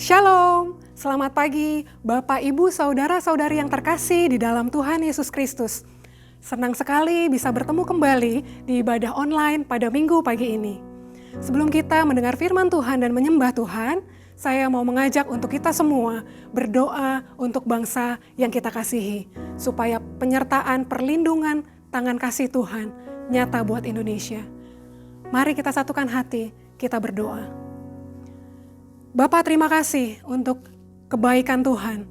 Shalom, selamat pagi Bapak, Ibu, Saudara-saudari yang terkasih di dalam Tuhan Yesus Kristus. Senang sekali bisa bertemu kembali di ibadah online pada minggu pagi ini. Sebelum kita mendengar firman Tuhan dan menyembah Tuhan, saya mau mengajak untuk kita semua berdoa untuk bangsa yang kita kasihi, supaya penyertaan, perlindungan, tangan kasih Tuhan nyata buat Indonesia. Mari kita satukan hati, kita berdoa. Bapak, terima kasih untuk kebaikan Tuhan.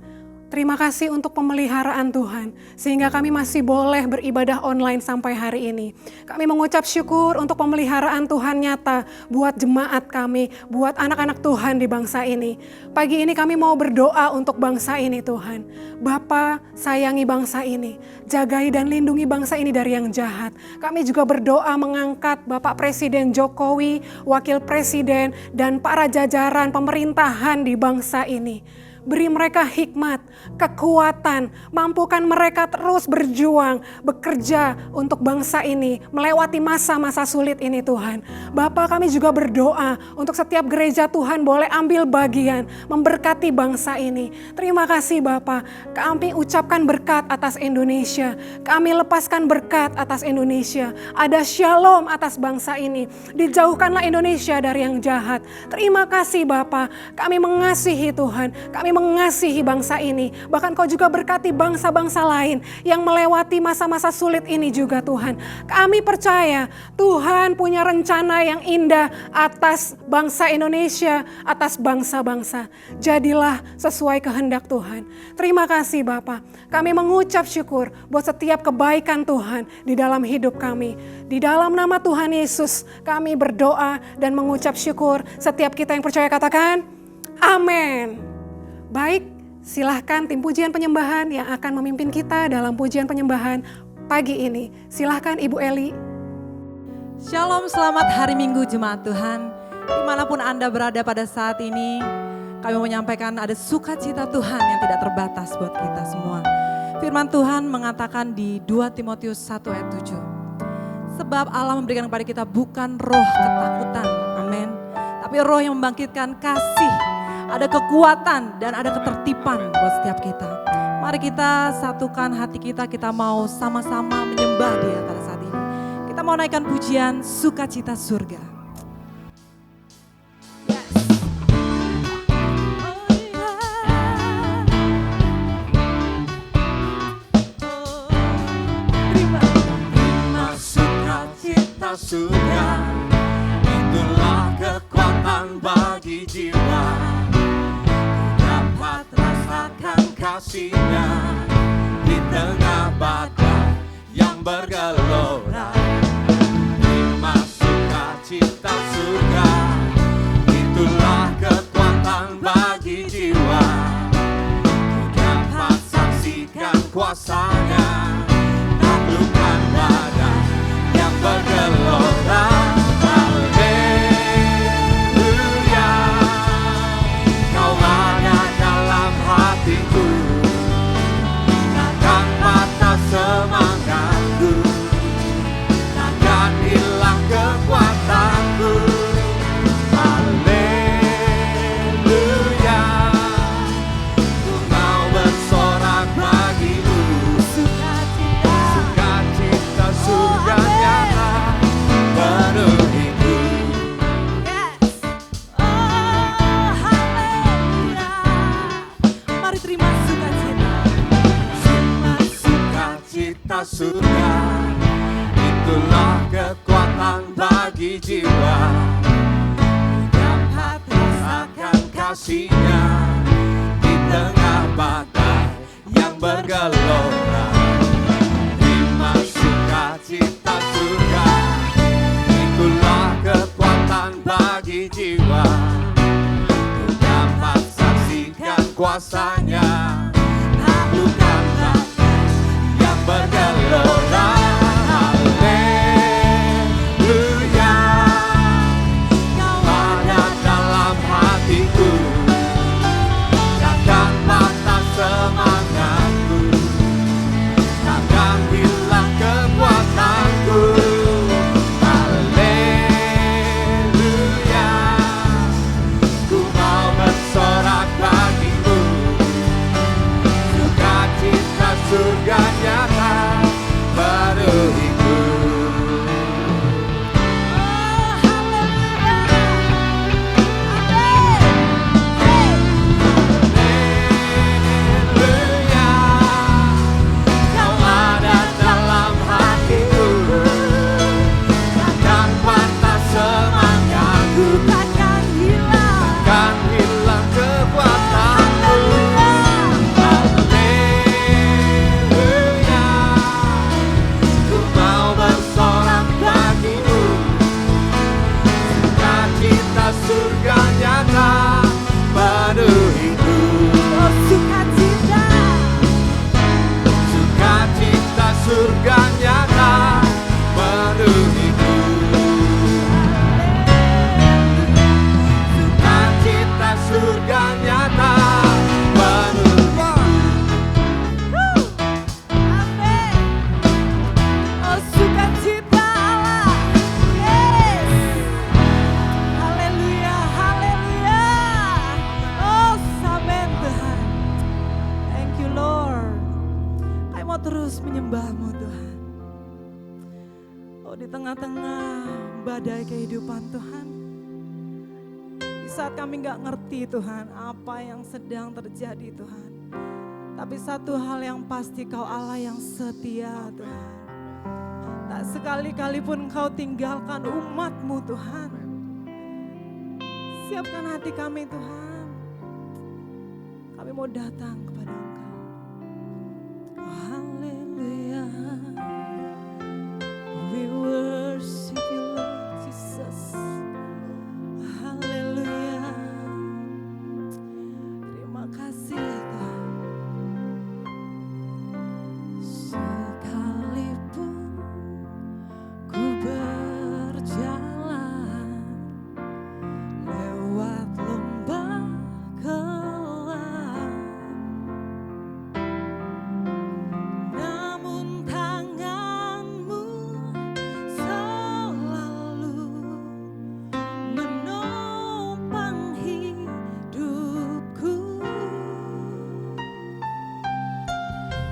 Terima kasih untuk pemeliharaan Tuhan, sehingga kami masih boleh beribadah online sampai hari ini. Kami mengucap syukur untuk pemeliharaan Tuhan nyata buat jemaat kami, buat anak-anak Tuhan di bangsa ini. Pagi ini kami mau berdoa untuk bangsa ini Tuhan. Bapa, sayangi bangsa ini, jagai dan lindungi bangsa ini dari yang jahat. Kami juga berdoa mengangkat Bapak Presiden Jokowi, Wakil Presiden, dan para jajaran pemerintahan di bangsa ini. Beri mereka hikmat, kekuatan, mampukan mereka terus berjuang, bekerja untuk bangsa ini, melewati masa-masa sulit ini Tuhan. Bapa, kami juga berdoa untuk setiap gereja Tuhan boleh ambil bagian, memberkati bangsa ini. Terima kasih Bapa, kami ucapkan berkat atas Indonesia, kami lepaskan berkat atas Indonesia. Ada shalom atas bangsa ini, dijauhkanlah Indonesia dari yang jahat. Terima kasih Bapa, kami mengasihi Tuhan, kami mengasihi bangsa ini. Bahkan Kau juga berkati bangsa-bangsa lain yang melewati masa-masa sulit ini juga Tuhan. Kami percaya Tuhan punya rencana yang indah atas bangsa Indonesia, atas bangsa-bangsa. Jadilah sesuai kehendak Tuhan. Terima kasih Bapa. Kami mengucap syukur buat setiap kebaikan Tuhan di dalam hidup kami. Di dalam nama Tuhan Yesus kami berdoa dan mengucap syukur. Setiap kita yang percaya katakan amin. Baik, silahkan tim pujian penyembahan yang akan memimpin kita dalam pujian penyembahan pagi ini. Silahkan Ibu Eli. Shalom, selamat hari Minggu jemaat Tuhan. Dimanapun Anda berada pada saat ini, kami menyampaikan ada sukacita Tuhan yang tidak terbatas buat kita semua. Firman Tuhan mengatakan di 2 Timotius 1 ayat 7. Sebab Allah memberikan kepada kita bukan roh ketakutan, amin. Tapi roh yang membangkitkan kasih, ada kekuatan dan ada ketertiban buat setiap kita. Mari kita satukan hati kita, kita mau sama-sama menyembah Dia pada saat ini. Kita mau naikkan pujian sukacita surga. Terima sukacita surga, itulah kekuatan bagi jiwa. Kasih-Nya di tengah badai yang bergelora. Terima sukacita surga, itulah kekuatan bagi jiwa. Dapat saksikan kuasa-Nya, taklukkan badai yang bergelora. Semangatku takkan hilang kekuatanku. Haleluya, ku mau bersorak bagimu. Sukacita surga nyata penuhiku. Oh, haleluya. Mari terima sukacita. Sukacita surga, itulah kekuatan bagi jiwa. Dapat rasakan kasih-Nya di tengah badai yang bergelora. Terima sukacita surga, itulah kekuatan bagi jiwa. Dapat saksikan kuasa-Nya, taklukkan yang bergelora. Haleluya, Kau ada dalam hatiku, takkan patah semangatku, takkan hilang kekuatanku. Haleluya, ku mau bersorak Oh, di tengah-tengah badai kehidupan Tuhan, di saat kami gak ngerti Tuhan apa yang sedang terjadi Tuhan, tapi satu hal yang pasti, Kau Allah yang setia Tuhan. Tak sekali-kali pun Kau tinggalkan umat-Mu Tuhan. Siapkan hati kami Tuhan, kami mau datang kepada Engkau. Haleluya, we worship you Lord Jesus. Haleluya, terima kasih Tuhan. Sekalipun ku berjalan lewat lembah gelap, namun tangan-Mu selalu menopang hidupku.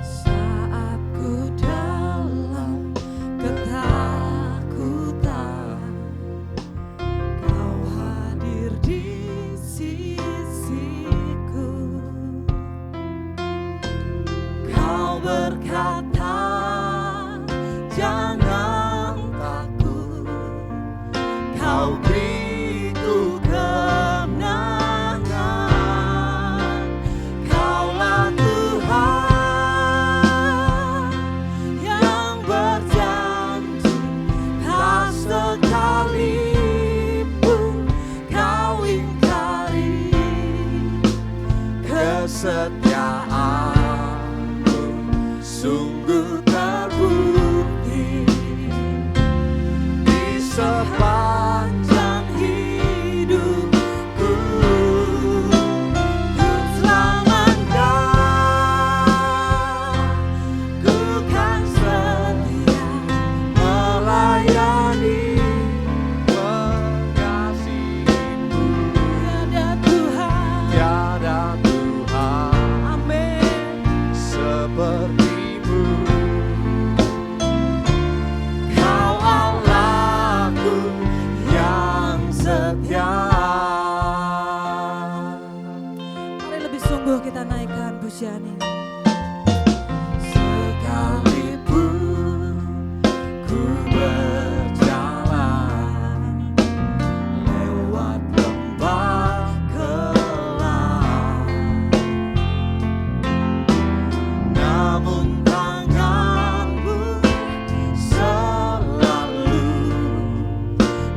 Saat ku dalam ketakutan, Kau hadir di sisiku. Kau berkata, jangan takut, Kau beriku kemenangan. Kaulah Tuhan yang berjanji, tak sekalipun Kau ingkari kesetiaan-Mu sungguh terbukti di sepanjang hidupku. Untuk selamanya ku kan setia melayani mengasihi-Mu. Tiada Tuhan, tiada Tuhan, amin, seperti-Mu. Kau Allahku yang setia. Mari lebih sungguh kita naikkan pujian ini. Sekalipun ku berjalan lewat lembah gelap, namun tangan-Mu selalu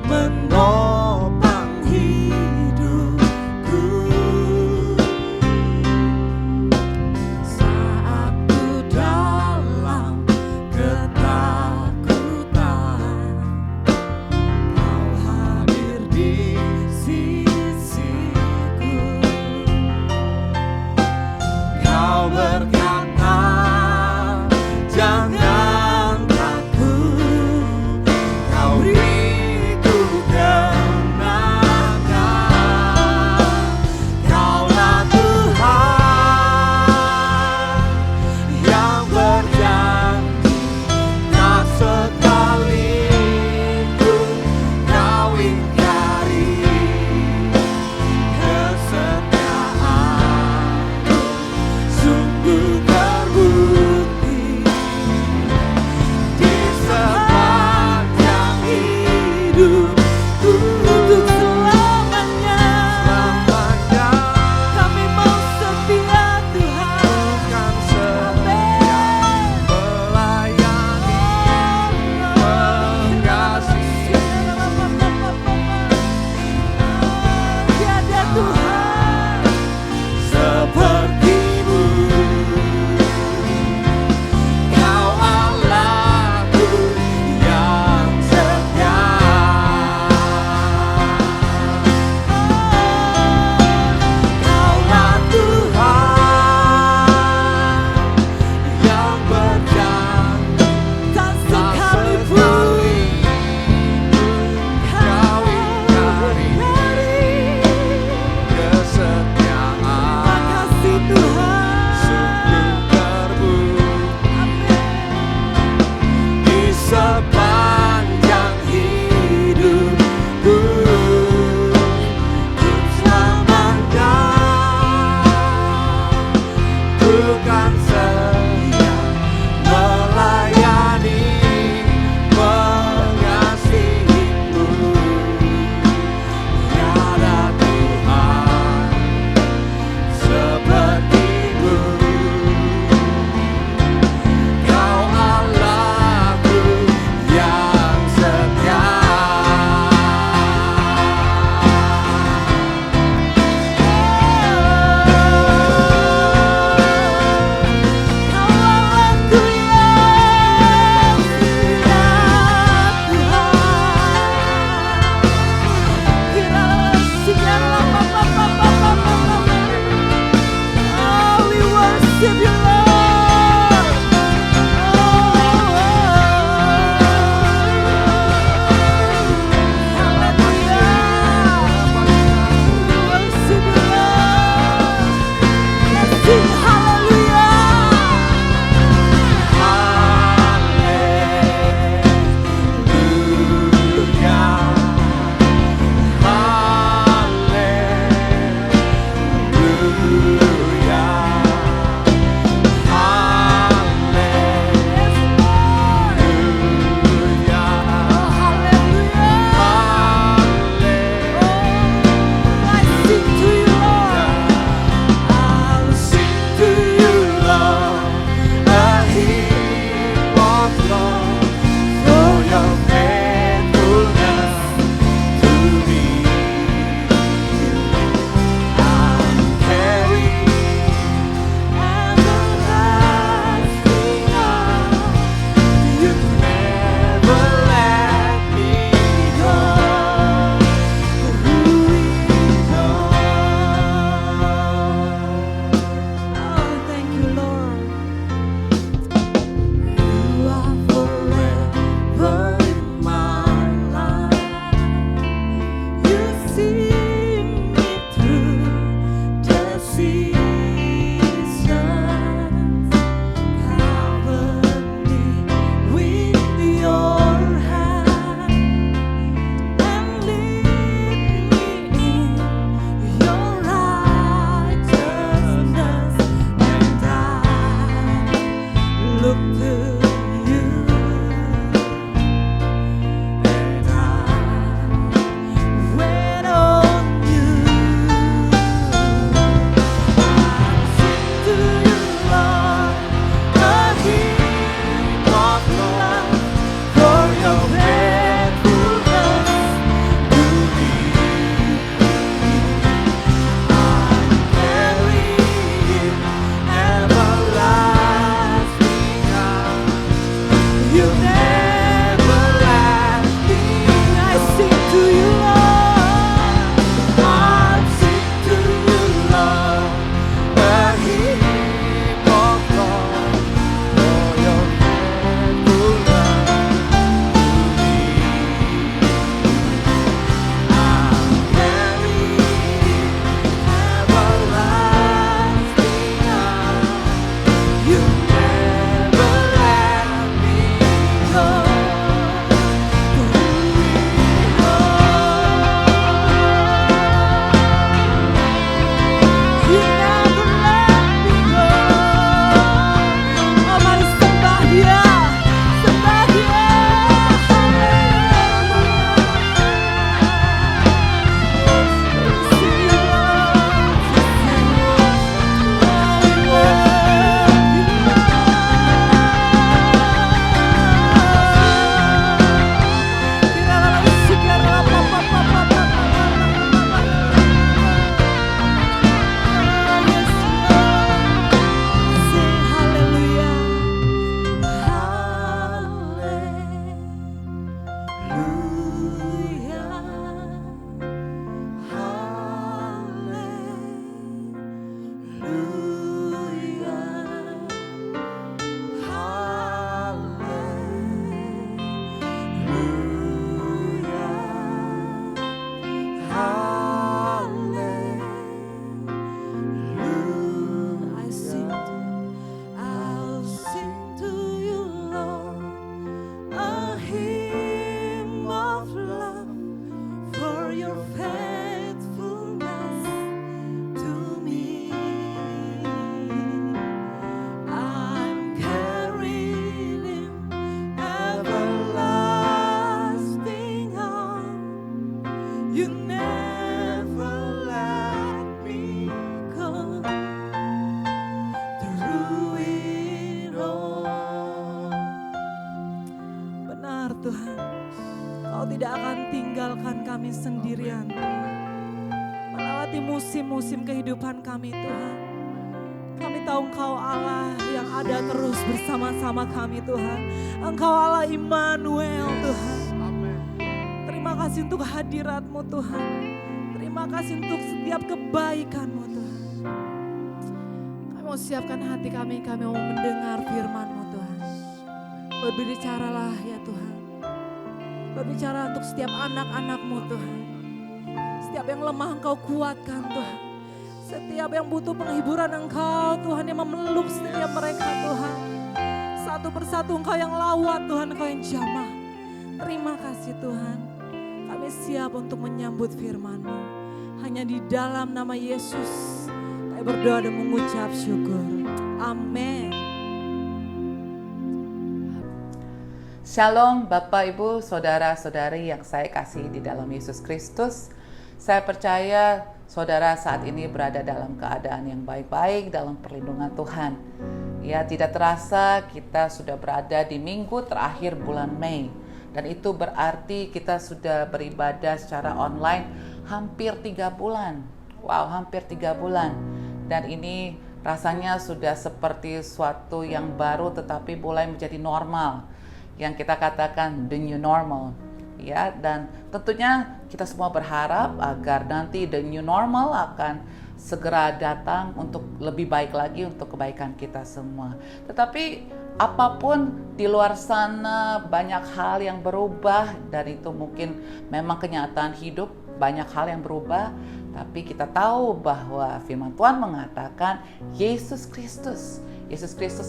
menopang hidupku. melewati musim-musim kehidupan kami Tuhan. Kami tahu Engkau Allah yang ada terus bersama-sama kami Tuhan. Engkau Allah Immanuel Tuhan. Terima kasih untuk hadirat-Mu Tuhan. Terima kasih untuk setiap kebaikan-Mu Tuhan. Kami mau siapkan hati kami mau mendengar firman-Mu Tuhan. Berbicaralah ya Tuhan. Berbicara untuk setiap anak-anak-Mu Tuhan. Setiap yang lemah Engkau kuatkan Tuhan. Setiap yang butuh penghiburan Engkau Tuhan yang memeluk setiap mereka Tuhan. Satu persatu Engkau yang lawat Tuhan, Engkau yang jamah. Terima kasih Tuhan. Kami siap untuk menyambut firman-Mu. Hanya di dalam nama Yesus kami berdoa dan mengucap syukur. Amin. Shalom Bapak, Ibu, Saudara-saudari yang saya kasih di dalam Yesus Kristus. Saya percaya saudara saat ini berada dalam keadaan yang baik-baik dalam perlindungan Tuhan. Ya, tidak terasa kita sudah berada di minggu terakhir bulan Mei. Dan itu berarti kita sudah beribadah secara online hampir 3 bulan. Wow, hampir 3 bulan. Dan ini rasanya sudah seperti suatu yang baru tetapi mulai menjadi normal. Yang kita katakan the new normal. Ya, dan tentunya kita semua berharap agar nanti the new normal akan segera datang untuk lebih baik lagi untuk kebaikan kita semua. Tetapi apapun di luar sana banyak hal yang berubah dan itu mungkin memang kenyataan hidup, banyak hal yang berubah, tapi kita tahu bahwa firman Tuhan mengatakan Yesus Kristus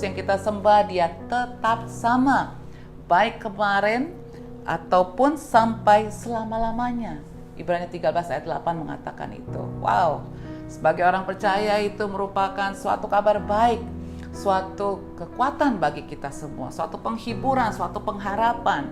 yang kita sembah dia tetap sama baik kemarin ataupun sampai selama-lamanya. Ibrani 13 ayat 8 mengatakan itu. Wow, sebagai orang percaya itu merupakan suatu kabar baik, suatu kekuatan bagi kita semua, suatu penghiburan, suatu pengharapan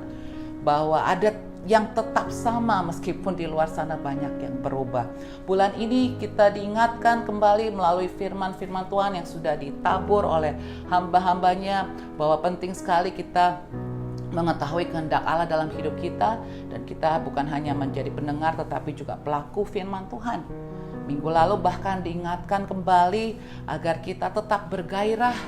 bahwa ada yang tetap sama meskipun di luar sana banyak yang berubah. Bulan ini kita diingatkan kembali melalui firman-firman Tuhan yang sudah ditabur oleh hamba-hambanya bahwa penting sekali kita mengetahui kehendak Allah dalam hidup kita dan kita bukan hanya menjadi pendengar tetapi juga pelaku firman Tuhan. Minggu lalu bahkan diingatkan kembali agar kita tetap bergairah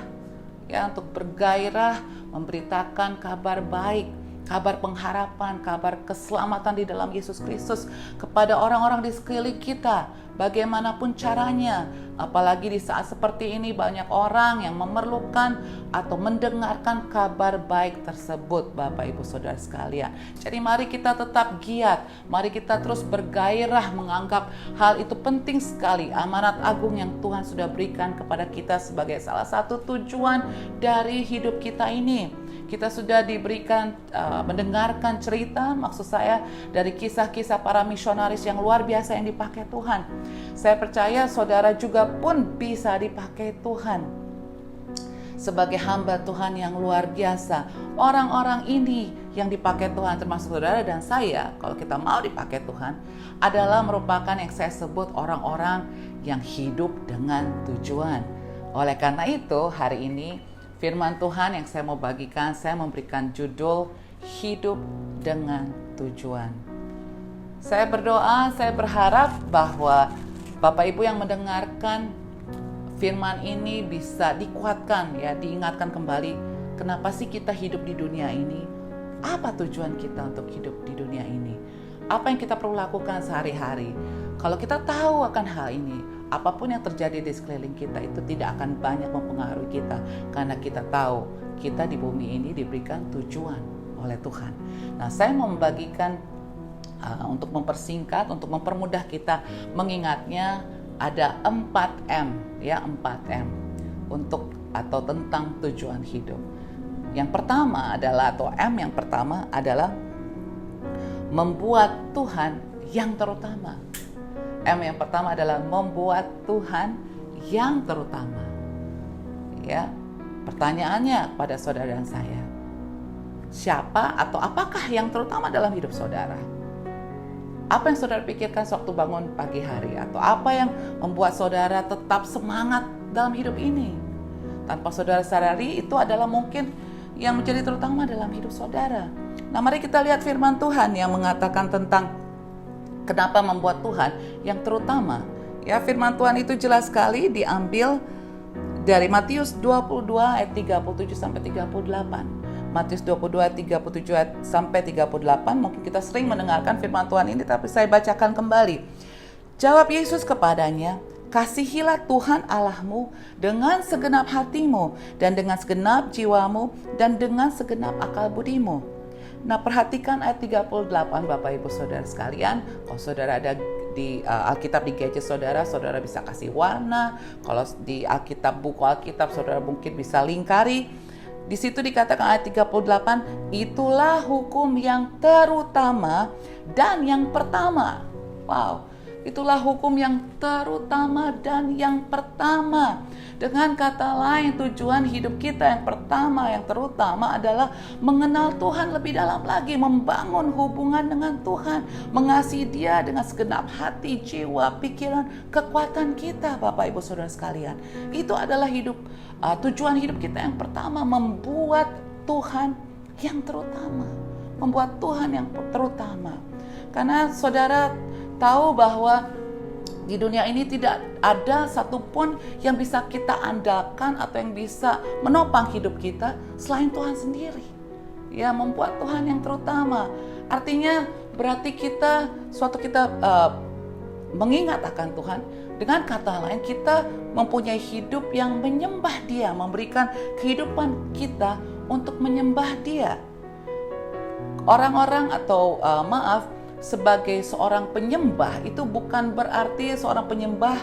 ya, untuk bergairah memberitakan kabar baik, kabar pengharapan, kabar keselamatan di dalam Yesus Kristus kepada orang-orang di sekeliling kita, bagaimanapun caranya. Apalagi di saat seperti ini banyak orang yang memerlukan atau mendengarkan kabar baik tersebut, Bapak Ibu Saudara sekalian. Jadi mari kita tetap giat, mari kita terus bergairah menganggap hal itu penting sekali, amanat agung yang Tuhan sudah berikan kepada kita sebagai salah satu tujuan dari hidup kita ini. Kita sudah diberikan mendengarkan cerita, maksud saya dari kisah-kisah para misionaris yang luar biasa yang dipakai Tuhan. Saya percaya saudara juga pun bisa dipakai Tuhan sebagai hamba Tuhan yang luar biasa. Orang-orang ini yang dipakai Tuhan termasuk saudara dan saya, kalau kita mau dipakai Tuhan, adalah merupakan yang saya sebut orang-orang yang hidup dengan tujuan. Oleh karena itu hari ini firman Tuhan yang saya mau bagikan, saya memberikan judul Hidup dengan Tujuan. Saya berdoa, saya berharap bahwa Bapak Ibu yang mendengarkan firman ini bisa dikuatkan ya, diingatkan kembali kenapa sih kita hidup di dunia ini? Apa tujuan kita untuk hidup di dunia ini? Apa yang kita perlu lakukan sehari-hari? Kalau kita tahu akan hal ini, apapun yang terjadi di sekeliling kita itu tidak akan banyak mempengaruhi kita karena kita tahu kita di bumi ini diberikan tujuan oleh Tuhan. Nah, saya mau membagikan untuk mempersingkat, untuk mempermudah kita mengingatnya ada 4M ya, 4M untuk atau tentang tujuan hidup. Yang pertama adalah atau M yang pertama adalah membuat Tuhan yang terutama. M yang pertama adalah membuat Tuhan yang terutama. Ya, pertanyaannya pada saudara dan saya, siapa atau apakah yang terutama dalam hidup saudara? Apa yang saudara pikirkan waktu bangun pagi hari? Atau apa yang membuat saudara tetap semangat dalam hidup ini? Tanpa saudara sadari, itu adalah mungkin yang menjadi terutama dalam hidup saudara. Nah, mari kita lihat firman Tuhan yang mengatakan tentang kenapa membuat Tuhan yang terutama. Ya, firman Tuhan itu jelas sekali diambil dari Matius 22 ayat 37 sampai 38. Matius 22 ayat 37 sampai 38. Mungkin kita sering mendengarkan firman Tuhan ini, tapi saya bacakan kembali. Jawab Yesus kepadanya, "Kasihilah Tuhan Allahmu dengan segenap hatimu dan dengan segenap jiwamu dan dengan segenap akal budimu." Nah, perhatikan ayat 38 Bapak Ibu Saudara sekalian. Kalau saudara ada di Alkitab di gadget saudara bisa kasih warna. Kalau di Alkitab, buku Alkitab, saudara mungkin bisa lingkari. Di situ dikatakan ayat 38, itulah hukum yang terutama dan yang pertama. Wow, itulah hukum yang terutama dan yang pertama. Dengan kata lain, tujuan hidup kita yang pertama, yang terutama adalah mengenal Tuhan lebih dalam lagi, membangun hubungan dengan Tuhan, mengasihi Dia dengan segenap hati, jiwa, pikiran, kekuatan kita, Bapak Ibu Saudara sekalian. Itu adalah tujuan hidup kita yang pertama, membuat Tuhan yang terutama, membuat Tuhan yang terutama. Karena saudara tahu bahwa di dunia ini tidak ada satupun yang bisa kita andalkan atau yang bisa menopang hidup kita selain Tuhan sendiri. Ya, membuat Tuhan yang terutama. Artinya berarti kita mengingat akan Tuhan. Dengan kata lain, kita mempunyai hidup yang menyembah Dia, memberikan kehidupan kita untuk menyembah Dia. Orang-orang atau sebagai seorang penyembah itu bukan berarti seorang penyembah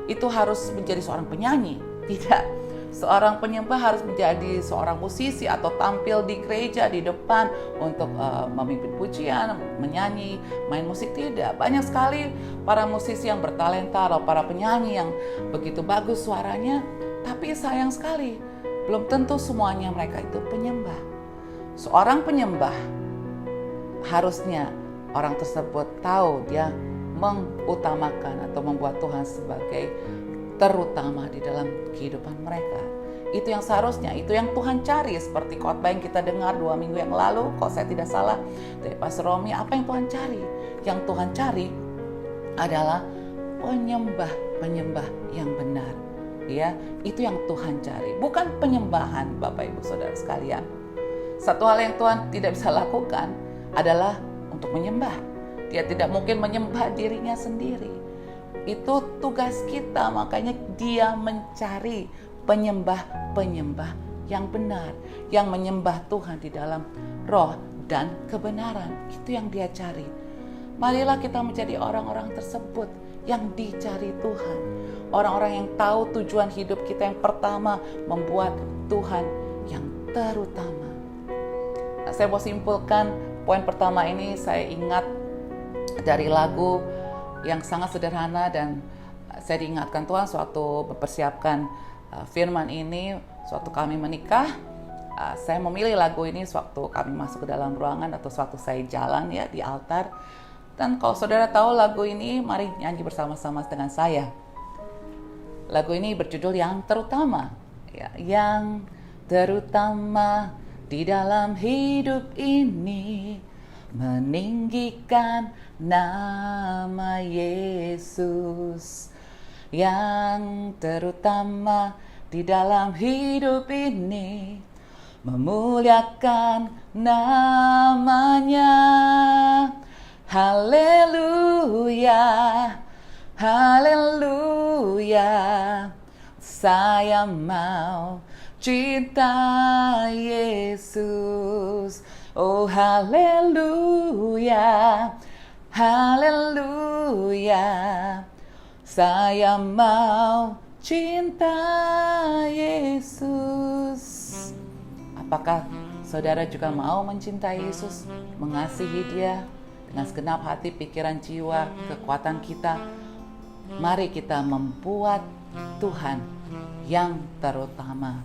itu harus menjadi seorang penyanyi. Tidak. Seorang penyembah harus menjadi seorang musisi atau tampil di gereja di depan untuk memimpin pujian, menyanyi, main musik. Tidak. Banyak sekali para musisi yang bertalenta atau para penyanyi yang begitu bagus suaranya, tapi sayang sekali belum tentu semuanya mereka itu penyembah. Seorang penyembah harusnya orang tersebut tahu dia mengutamakan atau membuat Tuhan sebagai terutama di dalam kehidupan mereka. Itu yang seharusnya, itu yang Tuhan cari. Seperti khotbah yang kita dengar 2 minggu yang lalu, kalau saya tidak salah, dari Pastor Romi, apa yang Tuhan cari? Yang Tuhan cari adalah penyembah yang benar. Ya, itu yang Tuhan cari, bukan penyembahan, Bapak Ibu Saudara sekalian. Satu hal yang Tuhan tidak bisa lakukan adalah untuk menyembah. Dia tidak mungkin menyembah dirinya sendiri. Itu tugas kita, makanya Dia mencari penyembah yang benar, yang menyembah Tuhan di dalam roh dan kebenaran. Itu yang Dia cari. Marilah kita menjadi orang-orang tersebut yang dicari Tuhan. Orang-orang yang tahu tujuan hidup kita yang pertama, membuat Tuhan yang terutama. Nah, saya mau simpulkan poin pertama ini, saya ingat dari lagu yang sangat sederhana, dan saya diingatkan Tuhan suatu mempersiapkan firman ini, suatu kami menikah. Saya memilih lagu ini suatu kami masuk ke dalam ruangan atau suatu saya jalan ya di altar. Dan kalau saudara tahu lagu ini, mari nyanyi bersama-sama dengan saya. Lagu ini berjudul Yang Terutama. Ya, yang terutama di dalam hidup ini, meninggikan nama Yesus. Yang terutama di dalam hidup ini, memuliakan namanya. Haleluya, haleluya, saya mau cinta Yesus. Oh haleluya, haleluya, saya mau cinta Yesus. Apakah saudara juga mau mencintai Yesus, mengasihi Dia dengan segenap hati, pikiran, jiwa, kekuatan kita? Mari kita membuat Tuhan yang terutama.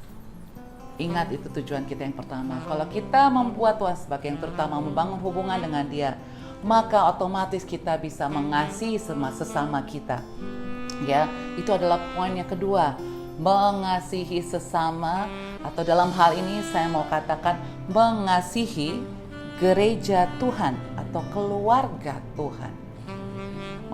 Ingat, itu tujuan kita yang pertama. Kalau kita membuat Tuhan sebagai yang terutama, membangun hubungan dengan Dia, maka otomatis kita bisa mengasihi sesama kita. Ya, itu adalah poin yang kedua, mengasihi sesama, atau dalam hal ini saya mau katakan mengasihi gereja Tuhan atau keluarga Tuhan.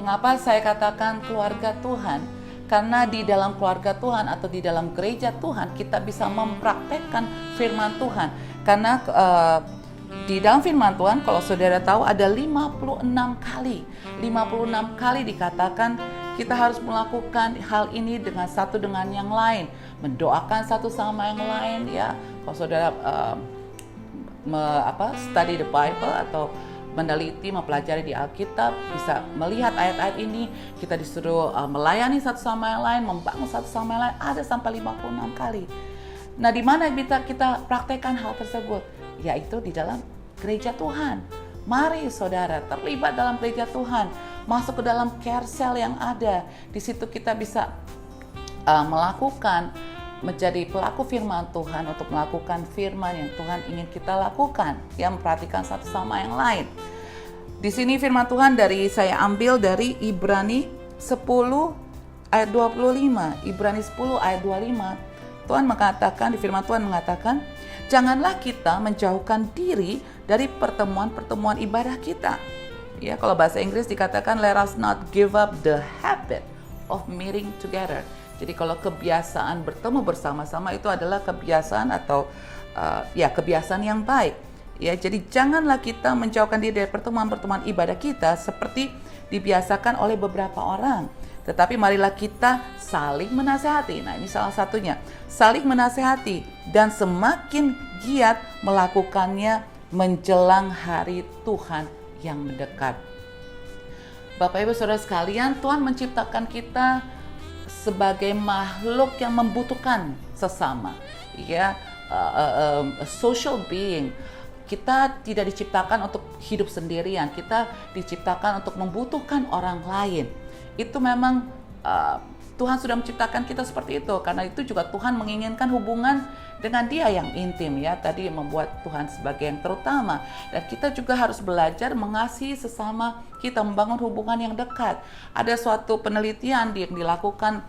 Mengapa saya katakan keluarga Tuhan? Karena di dalam keluarga Tuhan atau di dalam gereja Tuhan kita bisa mempraktekkan firman Tuhan. Karena di dalam firman Tuhan kalau saudara tahu ada 56 kali dikatakan kita harus melakukan hal ini dengan satu dengan yang lain, mendoakan satu sama yang lain ya. Kalau saudara study the Bible atau meneliti, mempelajari di Alkitab, bisa melihat ayat-ayat ini, kita disuruh melayani satu sama yang lain, membangun satu sama yang lain, ada sampai 56 kali. Nah, di mana kita praktekkan hal tersebut? Yaitu di dalam gereja Tuhan. Mari saudara terlibat dalam gereja Tuhan, masuk ke dalam care cell yang ada. Di situ kita bisa menjadi pelaku firman Tuhan untuk melakukan firman yang Tuhan ingin kita lakukan, yang memperhatikan satu sama yang lain. Di sini firman Tuhan saya ambil dari Ibrani 10 ayat 25. Ibrani 10 ayat 25. Di firman Tuhan mengatakan, janganlah kita menjauhkan diri dari pertemuan-pertemuan ibadah kita. Ya, kalau bahasa Inggris dikatakan let us not give up the habit of meeting together. Jadi kalau kebiasaan bertemu bersama-sama itu adalah kebiasaan atau kebiasaan yang baik. Ya, jadi janganlah kita menjauhkan diri dari pertemuan-pertemuan ibadah kita seperti dibiasakan oleh beberapa orang. Tetapi marilah kita saling menasehati. Nah, ini salah satunya. Saling menasehati dan semakin giat melakukannya menjelang hari Tuhan yang mendekat. Bapak Ibu Saudara sekalian, Tuhan menciptakan kita sebagai makhluk yang membutuhkan sesama, ya, social being. Kita tidak diciptakan untuk hidup sendirian, kita diciptakan untuk membutuhkan orang lain. Itu memang Tuhan sudah menciptakan kita seperti itu, karena itu juga Tuhan menginginkan hubungan dengan Dia yang intim, ya. Tadi membuat Tuhan sebagai yang terutama, dan kita juga harus belajar mengasihi sesama kita, membangun hubungan yang dekat. Ada suatu penelitian yang dilakukan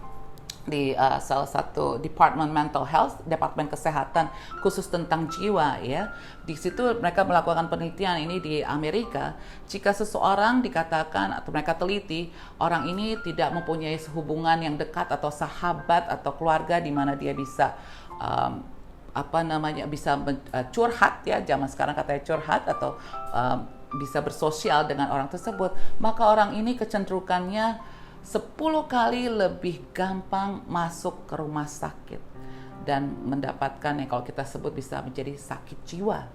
di salah satu Department Mental Health, Departemen Kesehatan khusus tentang jiwa, ya. Di situ mereka melakukan penelitian ini di Amerika. Jika seseorang dikatakan atau mereka teliti orang ini tidak mempunyai hubungan yang dekat atau sahabat atau keluarga di mana dia bisa bisa curhat, ya, zaman sekarang katanya curhat atau bisa bersosial dengan orang tersebut, maka orang ini kecenderungannya 10 kali lebih gampang masuk ke rumah sakit dan mendapatkan yang kalau kita sebut bisa menjadi sakit jiwa,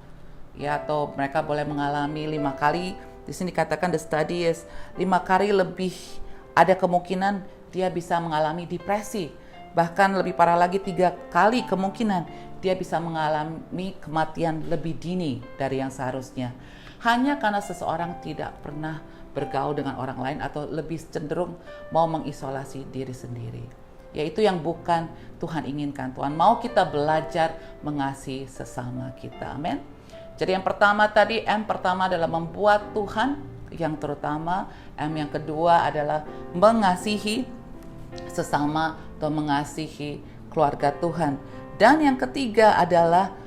ya, atau mereka boleh mengalami 5 kali, di sini dikatakan the study is 5 kali lebih ada kemungkinan dia bisa mengalami depresi, bahkan lebih parah lagi 3 kali kemungkinan dia bisa mengalami kematian lebih dini dari yang seharusnya, hanya karena seseorang tidak pernah bergaul dengan orang lain atau lebih cenderung mau mengisolasi diri sendiri. Yaitu yang bukan Tuhan inginkan. Tuhan mau kita belajar mengasihi sesama kita. Amin. Jadi yang pertama tadi, M pertama adalah membuat Tuhan yang terutama. M yang kedua adalah mengasihi sesama atau mengasihi keluarga Tuhan. Dan yang ketiga adalah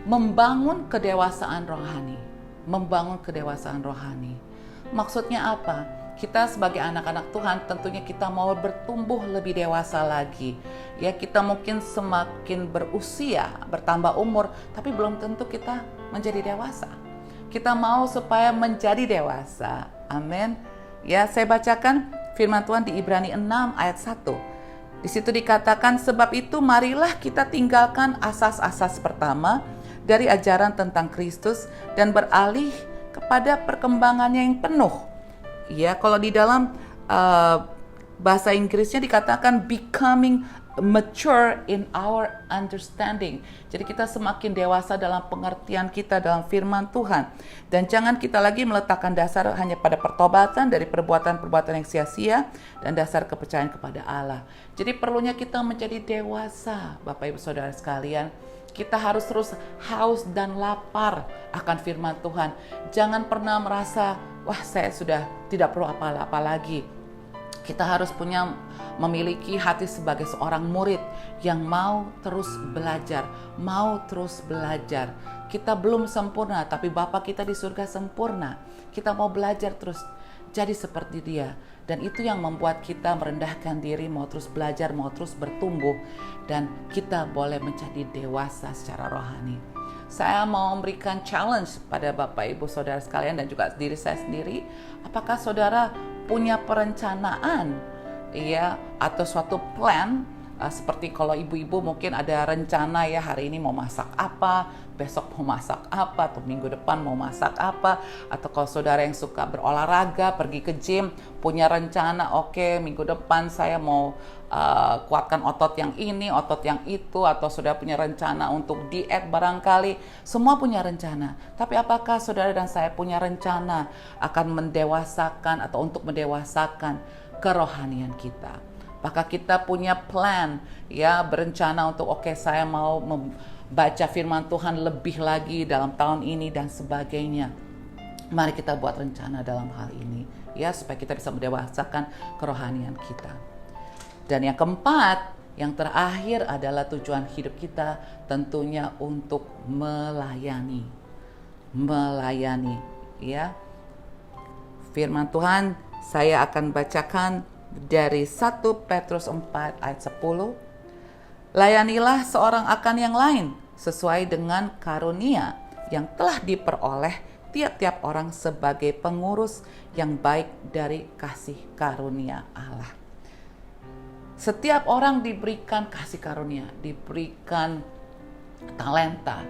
membangun kedewasaan rohani. Membangun kedewasaan rohani. Maksudnya apa? Kita sebagai anak-anak Tuhan tentunya kita mau bertumbuh lebih dewasa lagi. Ya, kita mungkin semakin berusia, bertambah umur, tapi belum tentu kita menjadi dewasa. Kita mau supaya menjadi dewasa. Amin. Ya, saya bacakan firman Tuhan di Ibrani 6 ayat 1. Di situ dikatakan, sebab itu marilah kita tinggalkan asas-asas pertama dari ajaran tentang Kristus dan beralih kepada perkembangannya yang penuh. Ya, kalau di dalam bahasa Inggrisnya dikatakan becoming mature in our understanding. Jadi kita semakin dewasa dalam pengertian kita dalam firman Tuhan. Dan jangan kita lagi meletakkan dasar hanya pada pertobatan dari perbuatan-perbuatan yang sia-sia dan dasar kepercayaan kepada Allah. Jadi perlunya kita menjadi dewasa, Bapak Ibu Saudara sekalian. Kita harus terus haus dan lapar akan firman Tuhan. Jangan pernah merasa, wah saya sudah tidak perlu apa-apa lagi. Kita harus memiliki hati sebagai seorang murid yang mau terus belajar, Kita belum sempurna, tapi Bapa kita di surga sempurna. Kita mau belajar terus. jadi seperti dia. Dan itu yang membuat kita merendahkan diri, mau terus belajar, mau terus bertumbuh, dan kita boleh menjadi dewasa secara rohani. Saya mau memberikan challenge pada Bapak Ibu Saudara sekalian dan juga diri saya sendiri. Apakah saudara punya perencanaan ya, atau suatu plan? Seperti kalau ibu-ibu mungkin ada rencana ya, hari ini mau masak apa, besok mau masak apa, atau minggu depan mau masak apa. Atau kalau saudara yang suka berolahraga, pergi ke gym, punya rencana, oke, minggu depan saya mau kuatkan otot yang ini, otot yang itu. Atau saudara punya rencana untuk diet barangkali. Semua punya rencana. Tapi apakah saudara dan saya punya rencana akan mendewasakan atau untuk mendewasakan kerohanian kita? Maka kita punya plan ya, berencana untuk oke, saya mau membaca firman Tuhan lebih lagi dalam tahun ini dan sebagainya. Mari kita buat rencana dalam hal ini ya, supaya kita bisa mendewasakan kerohanian kita. Dan yang keempat, yang terakhir adalah tujuan hidup kita tentunya untuk melayani ya. Firman Tuhan saya akan bacakan dari 1 Petrus 4 ayat 10. Layanilah seorang akan yang lain sesuai dengan karunia yang telah diperoleh tiap-tiap orang sebagai pengurus yang baik dari kasih karunia Allah. Setiap orang diberikan kasih karunia, diberikan talenta,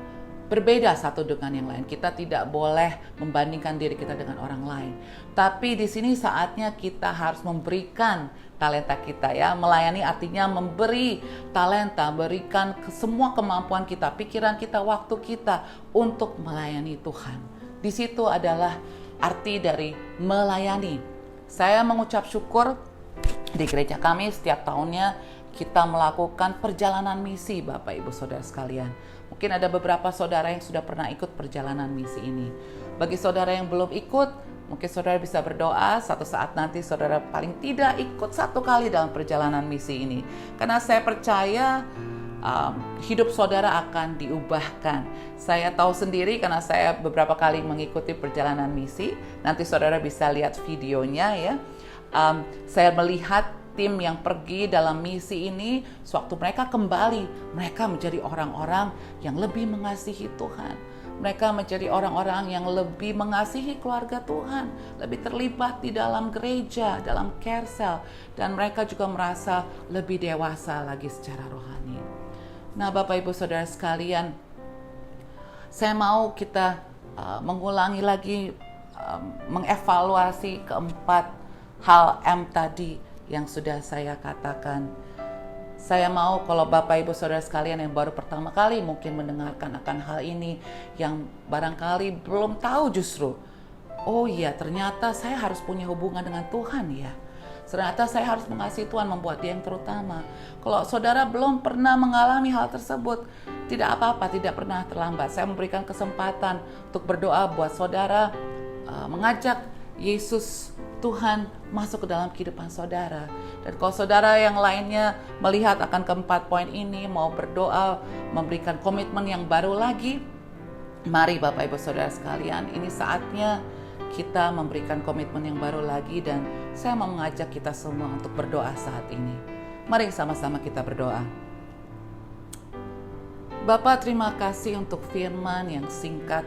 berbeda satu dengan yang lain. Kita tidak boleh membandingkan diri kita dengan orang lain. Tapi di sini saatnya kita harus memberikan talenta kita ya. Melayani artinya memberi talenta, berikan semua kemampuan kita, pikiran kita, waktu kita untuk melayani Tuhan. Di situ adalah arti dari melayani. Saya mengucap syukur di gereja kami setiap tahunnya kita melakukan perjalanan misi Bapak Ibu Saudara sekalian. Mungkin ada beberapa saudara yang sudah pernah ikut perjalanan misi ini. Bagi saudara yang belum ikut, mungkin saudara bisa berdoa satu saat nanti saudara paling tidak ikut satu kali dalam perjalanan misi ini. Karena saya percaya hidup saudara akan diubahkan. Saya tahu sendiri karena saya beberapa kali mengikuti perjalanan misi. Nanti saudara bisa lihat videonya ya. Saya melihat tim yang pergi dalam misi ini, sewaktu mereka kembali, mereka menjadi orang-orang yang lebih mengasihi Tuhan. Mereka menjadi orang-orang yang lebih mengasihi keluarga Tuhan, lebih terlibat di dalam gereja, dalam care cell, dan mereka juga merasa lebih dewasa lagi secara rohani. Nah, Bapak Ibu Saudara sekalian, saya mau kita mengulangi lagi, mengevaluasi keempat hal M tadi yang sudah saya katakan. Saya mau kalau Bapak Ibu Saudara sekalian yang baru pertama kali mungkin mendengarkan akan hal ini, yang barangkali belum tahu justru, oh iya ternyata saya harus punya hubungan dengan Tuhan ya. Ternyata saya harus mengasihi Tuhan, membuat Dia yang terutama. Kalau saudara belum pernah mengalami hal tersebut, tidak apa-apa, tidak pernah terlambat. Saya memberikan kesempatan untuk berdoa buat saudara, mengajak Yesus Tuhan masuk ke dalam kehidupan saudara. Dan kalau saudara yang lainnya melihat akan keempat poin ini, mau berdoa, memberikan komitmen yang baru lagi, mari Bapak Ibu Saudara sekalian, ini saatnya kita memberikan komitmen yang baru lagi. Dan saya mau mengajak kita semua untuk berdoa saat ini. Mari sama-sama kita berdoa. Bapa, terima kasih untuk firman yang singkat,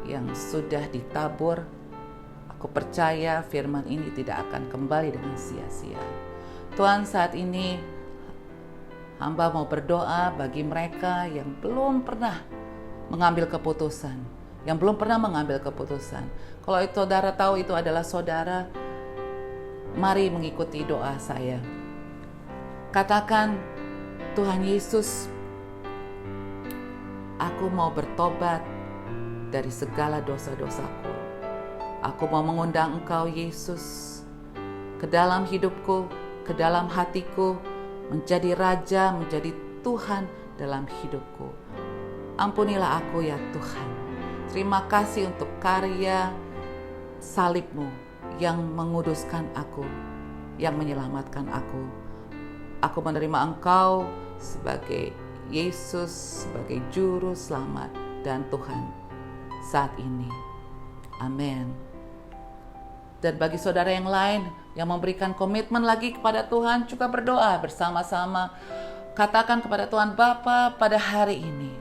yang sudah ditabur. Aku percaya firman ini tidak akan kembali dengan sia-sia. Tuhan, saat ini hamba mau berdoa bagi mereka yang belum pernah mengambil keputusan. Yang belum pernah mengambil keputusan. Kalau saudara tahu itu adalah saudara, mari mengikuti doa saya. Katakan, Tuhan Yesus, aku mau bertobat dari segala dosa-dosaku. Aku mau mengundang Engkau Yesus ke dalam hidupku, ke dalam hatiku, menjadi Raja, menjadi Tuhan dalam hidupku. Ampunilah aku ya Tuhan. Terima kasih untuk karya salib-Mu yang menguduskan aku, yang menyelamatkan aku. Aku menerima Engkau sebagai Yesus, sebagai Juru Selamat dan Tuhan saat ini. Amin. Dan bagi saudara yang lain yang memberikan komitmen lagi kepada Tuhan, juga berdoa bersama-sama. Katakan kepada Tuhan, Bapa, pada hari ini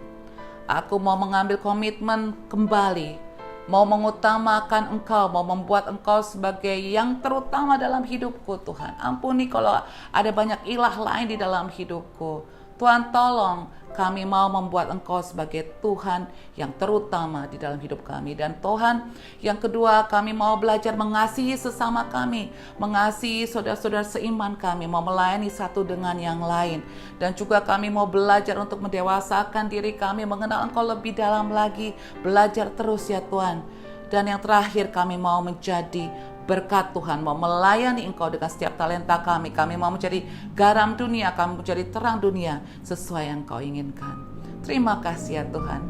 aku mau mengambil komitmen kembali, mau mengutamakan Engkau, mau membuat Engkau sebagai yang terutama dalam hidupku Tuhan. Ampuni kalau ada banyak ilah lain di dalam hidupku. Tuhan, tolong kami mau membuat Engkau sebagai Tuhan yang terutama di dalam hidup kami. Dan Tuhan, yang kedua, kami mau belajar mengasihi sesama kami, mengasihi saudara-saudara seiman kami, mau melayani satu dengan yang lain. Dan juga kami mau belajar untuk mendewasakan diri kami, mengenal Engkau lebih dalam lagi, belajar terus ya Tuhan. Dan yang terakhir, kami mau menjadi berkat Tuhan, mau melayani Engkau dengan setiap talenta kami. Kami mau menjadi garam dunia, kami menjadi terang dunia sesuai yang Engkau inginkan. Terima kasih ya Tuhan.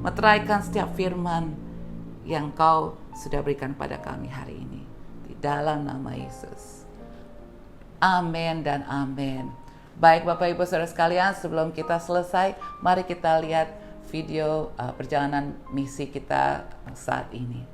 Meteraikan setiap firman yang Engkau sudah berikan pada kami hari ini. Di dalam nama Yesus. Amin dan amin. Baik Bapak Ibu Saudara sekalian, sebelum kita selesai, mari kita lihat video perjalanan misi kita saat ini.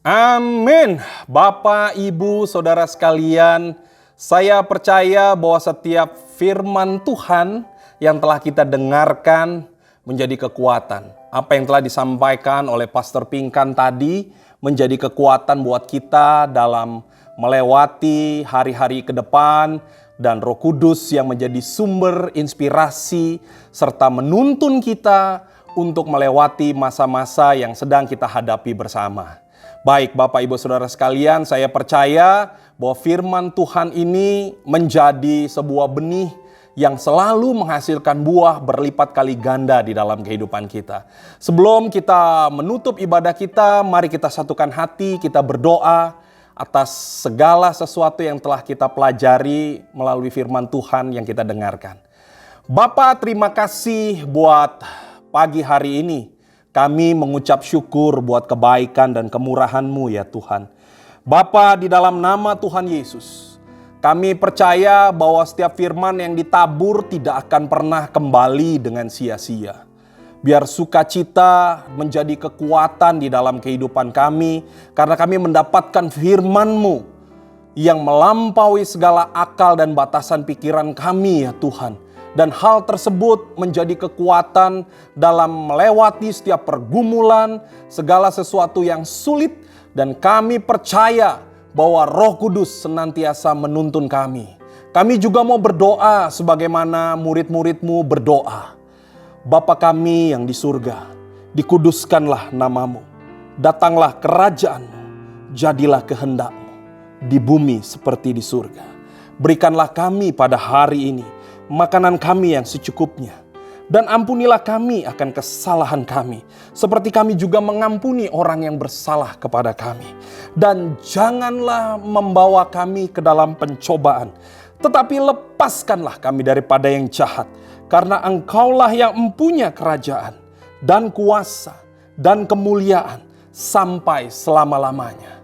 Amin. Bapak, Ibu, Saudara sekalian, saya percaya bahwa setiap firman Tuhan yang telah kita dengarkan menjadi kekuatan. Apa yang telah disampaikan oleh Pastor Pinkan tadi menjadi kekuatan buat kita dalam melewati hari-hari ke depan, dan Roh Kudus yang menjadi sumber inspirasi serta menuntun kita untuk melewati masa-masa yang sedang kita hadapi bersama. Baik Bapak Ibu Saudara sekalian, saya percaya bahwa firman Tuhan ini menjadi sebuah benih yang selalu menghasilkan buah berlipat kali ganda di dalam kehidupan kita. Sebelum kita menutup ibadah kita, mari kita satukan hati, kita berdoa atas segala sesuatu yang telah kita pelajari melalui firman Tuhan yang kita dengarkan. Bapa, terima kasih buat pagi hari ini. Kami mengucap syukur buat kebaikan dan kemurahan-Mu ya Tuhan. Bapa, di dalam nama Tuhan Yesus, kami percaya bahwa setiap firman yang ditabur tidak akan pernah kembali dengan sia-sia. Biar sukacita menjadi kekuatan di dalam kehidupan kami, karena kami mendapatkan firman-Mu yang melampaui segala akal dan batasan pikiran kami ya Tuhan. Dan hal tersebut menjadi kekuatan dalam melewati setiap pergumulan, segala sesuatu yang sulit. Dan kami percaya bahwa Roh Kudus senantiasa menuntun kami. Kami juga mau berdoa sebagaimana murid-murid-Mu berdoa. Bapa kami yang di surga, dikuduskanlah nama-Mu. Datanglah kerajaan-Mu, jadilah kehendak-Mu di bumi seperti di surga. Berikanlah kami pada hari ini makanan kami yang secukupnya. Dan ampunilah kami akan kesalahan kami, seperti kami juga mengampuni orang yang bersalah kepada kami. Dan janganlah membawa kami ke dalam pencobaan, tetapi lepaskanlah kami daripada yang jahat. Karena Engkaulah yang mempunyai kerajaan dan kuasa dan kemuliaan sampai selama-lamanya.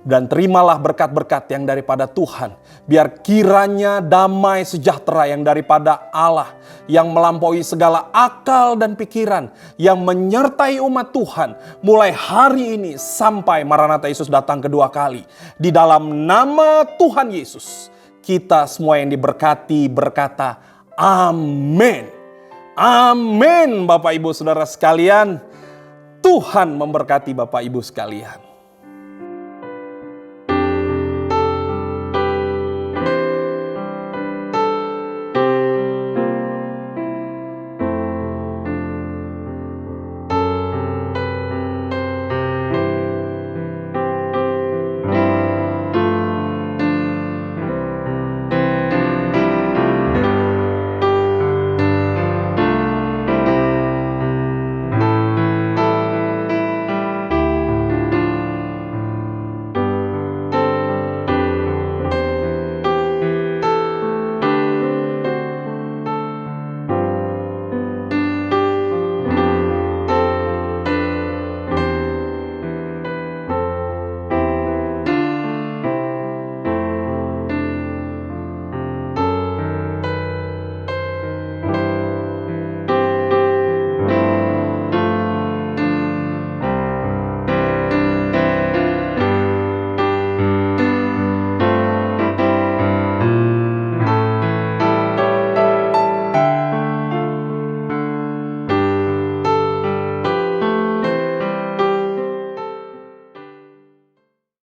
Dan terimalah berkat-berkat yang daripada Tuhan. Biar kiranya damai sejahtera yang daripada Allah, yang melampaui segala akal dan pikiran, yang menyertai umat Tuhan mulai hari ini sampai Maranatha Yesus datang kedua kali. Di dalam nama Tuhan Yesus, kita semua yang diberkati berkata amin. Amin Bapak Ibu Saudara sekalian. Tuhan memberkati Bapak Ibu sekalian.